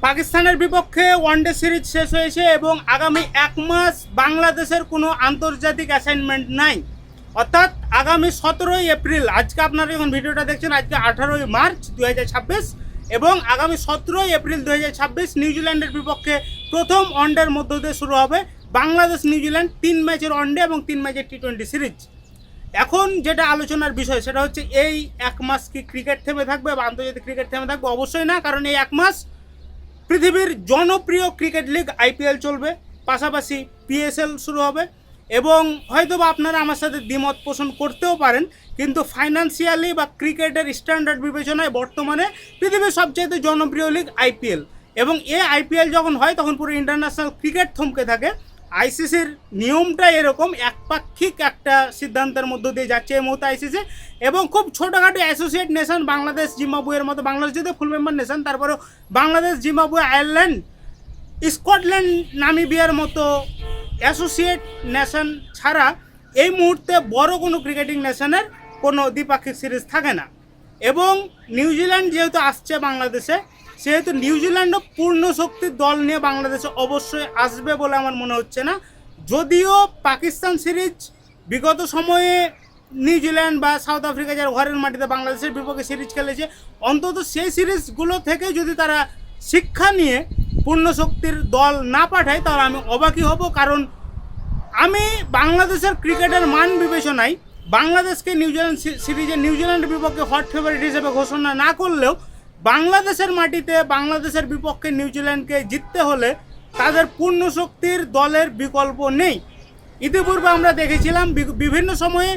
পাকিস্তানের বিপক্ষে one day series শেষ হয়েছে এবং আগামী 1 মাস বাংলাদেশের কোনো আন্তর্জাতিক অ্যাসাইনমেন্ট নাই, অর্থাৎ আগামী 17ই এপ্রিল, আজকে আপনারা যখন ভিডিওটা দেখছেন আজকে 18ই মার্চ 2026 এবং আগামী 17ই এপ্রিল 2026 নিউজিল্যান্ডের বিপক্ষে প্রথম ওয়ানডের মধ্য দিয়ে শুরু হবে বাংলাদেশ নিউজিল্যান্ড 3 ম্যাচের ওয়ানডে এবং 3 ম্যাচের টি-20 সিরিজ। এখন যেটা আলোচনার বিষয় সেটা হচ্ছে এই 1 মাস কি ক্রিকেট থেমে থাকবে বা আন্তর্জাতিক ক্রিকেট থেমে থাকবে? অবশ্যই না, কারণ এই 1 মাস পৃথিবীর জনপ্রিয় ক্রিকেট লিগ আইপিএল চলবে, পাশাপাশি পিএসএল শুরু হবে এবং হয়তো বা আপনারা আমার সাথে দ্বিমত পোষণ করতেও পারেন, কিন্তু ফাইন্যান্সিয়ালি বা ক্রিকেটের স্ট্যান্ডার্ড বিবেচনায় বর্তমানে পৃথিবীর সবচেয়ে জনপ্রিয় লিগ আইপিএল এবং এই আইপিএল যখন হয় তখন পুরো ইন্টারন্যাশনাল ক্রিকেট থমকে থাকে। আইসিসির নিয়মটা এরকম, একপাক্ষিক একটা সিদ্ধান্তের মধ্য দিয়ে যাচ্ছে এই মুহূর্তে আইসিসি এবং খুব ছোটোখাটো অ্যাসোসিয়েট নেশন বাংলাদেশ জিম্বাবুয়ের মতো, বাংলাদেশ যদি ফুল মেম্বার নেশন তারপরেও বাংলাদেশ জিম্বাবুয়ে আয়ারল্যান্ড স্কটল্যান্ড নামিবিয়ার মতো অ্যাসোসিয়েট নেশন ছাড়া এই মুহূর্তে বড় কোনো ক্রিকেটিং নেশনের কোনো দ্বিপাক্ষিক সিরিজ থাকে না। এবং নিউজিল্যান্ড যেহেতু আসছে বাংলাদেশে, সেহেতু নিউজিল্যান্ডও পূর্ণ শক্তির দল নিয়ে বাংলাদেশে অবশ্যই আসবে বলে আমার মনে হচ্ছে না। যদিও পাকিস্তান সিরিজ বিগত সময়ে নিউজিল্যান্ড বা সাউথ আফ্রিকা যারা ঘরের মাটিতে বাংলাদেশের বিপক্ষে সিরিজ খেলেছে, অন্তত সেই সিরিজগুলো থেকে যদি তারা শিক্ষা নিয়ে পূর্ণ শক্তির দল না পাঠায় তাহলে আমি অবাকই হব। কারণ আমি বাংলাদেশের ক্রিকেটের মান বিবেচনায় বাংলাদেশকে নিউজিল্যান্ড সিরিজে নিউজিল্যান্ডের বিপক্ষে হট ফেভারিট হিসেবে ঘোষণা না করলেও বাংলাদেশের মাটিতে বাংলাদেশের বিপক্ষে নিউজিল্যান্ডকে জিততে হলে তাদের পূর্ণ শক্তির দলের বিকল্প নেই। ইতিপূর্বে আমরা দেখেছিলাম বিভিন্ন সময়ে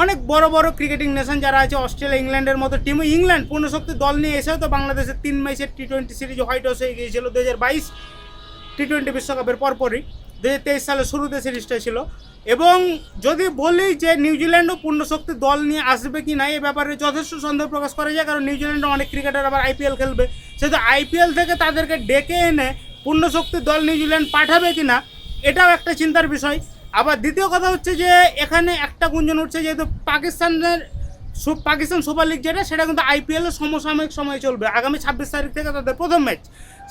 অনেক বড় বড় ক্রিকেটিং নেশন যারা আছে, অস্ট্রেলিয়া ইংল্যান্ডের মতো টিমও ইংল্যান্ড পূর্ণ শক্তির দল নিয়ে এসেও তো বাংলাদেশের 3 ম্যাচের টি-20 সিরিজ হোয়াইট হাউস হয়ে গিয়েছিল 2022 টি-20 বিশ্বকাপের পরপরই। 2023 সালের শুরুতে সিরিজটা ছিল। এবং যদি বলি যে নিউজিল্যান্ডও পূর্ণ শক্তির দল নিয়ে আসবে কি না, এই ব্যাপারে যথেষ্ট সন্দেহ প্রকাশ করা যায়, কারণ নিউজিল্যান্ডে অনেক ক্রিকেটার আবার আইপিএল খেলবে, সেহেতু আইপিএল থেকে তাদেরকে ডেকে এনে পূর্ণ শক্তির দল নিউজিল্যান্ড পাঠাবে কি না এটাও একটা চিন্তার বিষয়। আবার দ্বিতীয় কথা হচ্ছে যে এখানে একটা গুঞ্জন উঠছে, যেহেতু পাকিস্তান সুপার লিগ যেটা, সেটা কিন্তু আইপিএলের সমসাময়িক সময়ে চলবে, আগামী 26 তারিখ থেকে তাদের প্রথম ম্যাচ,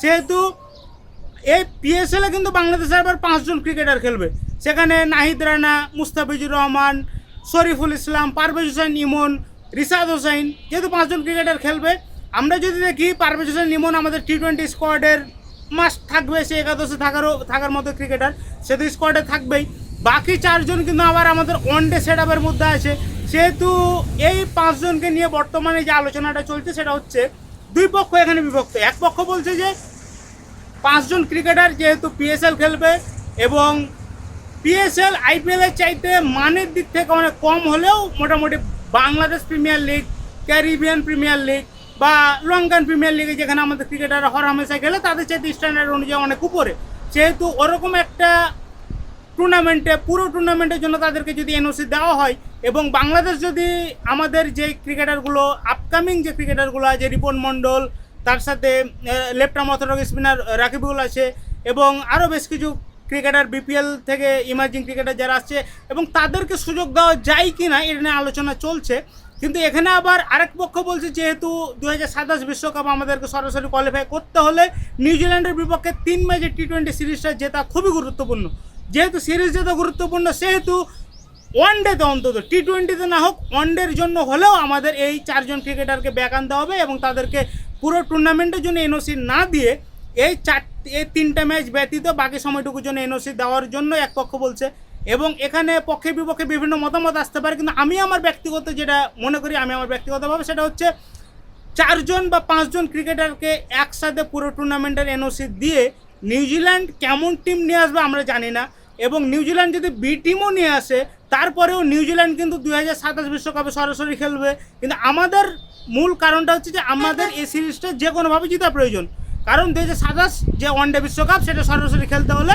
সেহেতু এই পিএসএলে কিন্তু বাংলাদেশের আবার 5 জন ক্রিকেটার খেলবে। সেখানে নাহিদ রানা, মুস্তাফিজুর রহমান, শরীফুল ইসলাম, পারভেজ হোসেন ইমন, রিশাদ হোসেন, যেহেতু 5 জন ক্রিকেটার খেলবে, আমরা যদি দেখি পারভেজ হোসেন ইমন আমাদের টি-20 স্কোয়াডের মাস্ট থাকবে, সে একাদশে থাকার মতো ক্রিকেটার, সে তো স্কোয়াডে থাকবেই। বাকি 4 জন কিন্তু আবার আমাদের ওয়ানডে সেট আপের মধ্যে আছে, সেহেতু এই 5 জনকে নিয়ে বর্তমানে যে আলোচনাটা চলছে সেটা হচ্ছে দুই পক্ষ এখানে বিভক্ত। এক পক্ষ বলছে যে 5 জন ক্রিকেটার যেহেতু পিএসএল খেলবে এবং পিএসএল আইপিএলের চাইতে মানের দিক থেকে অনেক কম হলেও মোটামুটি Bangladesh premier league, Caribbean premier league বা লঙ্কান প্রিমিয়ার লিগে যেখানে আমাদের ক্রিকেটাররা হরহামেশা খেলে তাদের চাইতে স্ট্যান্ডার্ড অনুযায়ী অনেক উপরে, সেহেতু ওরকম একটা পুরো টুর্নামেন্টের জন্য তাদেরকে যদি এনওসি দেওয়া হয় এবং বাংলাদেশ যদি আমাদের যে ক্রিকেটারগুলো আপকামিং যে ক্রিকেটারগুলো আছে, রিপন মণ্ডল, তার সাথে left arm orthodox spinner Rakibul আছে এবং আরও বেশ কিছু ক্রিকেটার বিপিএল থেকে ইমার্জিং ক্রিকেটার যারা আসছে এবং তাদেরকে সুযোগ দেওয়া যায় কি না এটা নিয়ে আলোচনা চলছে। কিন্তু এখানে আবার আরেক পক্ষ বলছে যেহেতু 2027 বিশ্বকাপ আমাদেরকে সরাসরি কোয়ালিফাই করতে হলে নিউজিল্যান্ডের বিপক্ষে 3 ম্যাচের টি-20 সিরিজটা জেতা খুবই গুরুত্বপূর্ণ। যেহেতু সিরিজ জেতা গুরুত্বপূর্ণ, সেহেতু ওয়ানডেতে অন্তত টি-20তে না হোক ওয়ানডের জন্য হলেও আমাদের এই 4 জন ক্রিকেটারকে ব্যাক আনতে হবে এবং তাদেরকে পুরো টুর্নামেন্টের জন্য এনওসি না দিয়ে এই 3টা ম্যাচ ব্যতীত বাকি সময়টুকুর জন্য এনওসি দেওয়ার জন্য এক পক্ষ বলছে। এবং এখানে পক্ষে বিপক্ষে বিভিন্ন মতামত আসতে পারে, কিন্তু আমি আমার ব্যক্তিগত যেটা মনে করি, আমি আমার ব্যক্তিগতভাবে সেটা হচ্ছে 4 জন বা 5 জন ক্রিকেটারকে একসাথে পুরো টুর্নামেন্টের এনওসি দিয়ে নিউজিল্যান্ড কেমন টিম নিয়ে আসবে আমরা জানি না, এবং নিউজিল্যান্ড যদি বি টিমও নিয়ে আসে তারপরেও নিউজিল্যান্ড কিন্তু 2027 বিশ্বকাপে সরাসরি খেলবে। কিন্তু আমাদের মূল কারণটা হচ্ছে যে আমাদের এই সিরিজটা যে কোনোভাবে জেতা প্রয়োজন, কারণ 2027 যে ওয়ানডে বিশ্বকাপ সেটা সরাসরি খেলতে হলে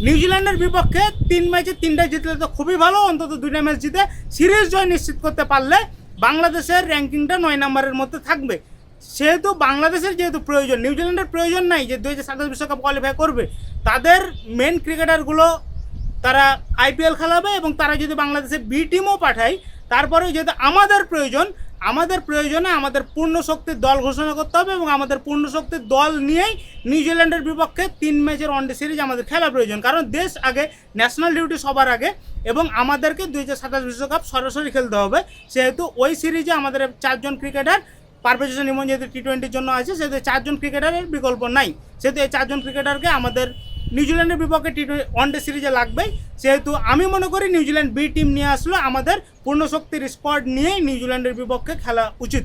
নিউজিল্যান্ডের বিপক্ষে 3 ম্যাচে 3টা জিতলে তো খুবই ভালো, অন্তত 2টা ম্যাচ জিতে সিরিজ জয় নিশ্চিত করতে পারলে বাংলাদেশের র্যাঙ্কিংটা 9 নম্বরের মধ্যে থাকবে। সেহেতু বাংলাদেশের যেহেতু প্রয়োজন, নিউজিল্যান্ডের প্রয়োজন নাই যে 2027 বিশ্বকাপ কোয়ালিফাই করবে, তাদের মেন ক্রিকেটারগুলো তারা আইপিএল খেলাবে এবং তারা যদি বাংলাদেশে বি টিমও পাঠায় তারপরেও যেহেতু আমাদের প্রয়োজন, আমাদের প্রয়োজনে আমাদের পূর্ণ শক্তির দল ঘোষণা করতে হবে এবং আমাদের পূর্ণ শক্তির দল নিয়েই নিউজিল্যান্ডের বিপক্ষে 3 ম্যাচের ওয়ানডে সিরিজ আমাদের খেলা প্রয়োজন, কারণ দেশ আগে, ন্যাশনাল ডিউটি সবার আগে, এবং আমাদেরকে 2027 বিশ্বকাপ সরাসরি খেলতে হবে। সেহেতু ওই সিরিজে আমাদের 4 জন ক্রিকেটার, পারভেজ ইমন যেহেতু টি20-র জন্য আছে, সেহেতু 4 জন ক্রিকেটারের বিকল্প নাই। সেহেতু এই 4 জন ক্রিকেটারকে আমাদের নিউজিল্যান্ডের বিপক্ষে ওয়ানডে সিরিজে লাগবেই। সেহেতু আমি মনে করি নিউজিল্যান্ড বি টিম নিয়ে আসলো, আমাদের পূর্ণ শক্তির স্কোয়াড নিয়েই নিউজিল্যান্ডের বিপক্ষে খেলা উচিত।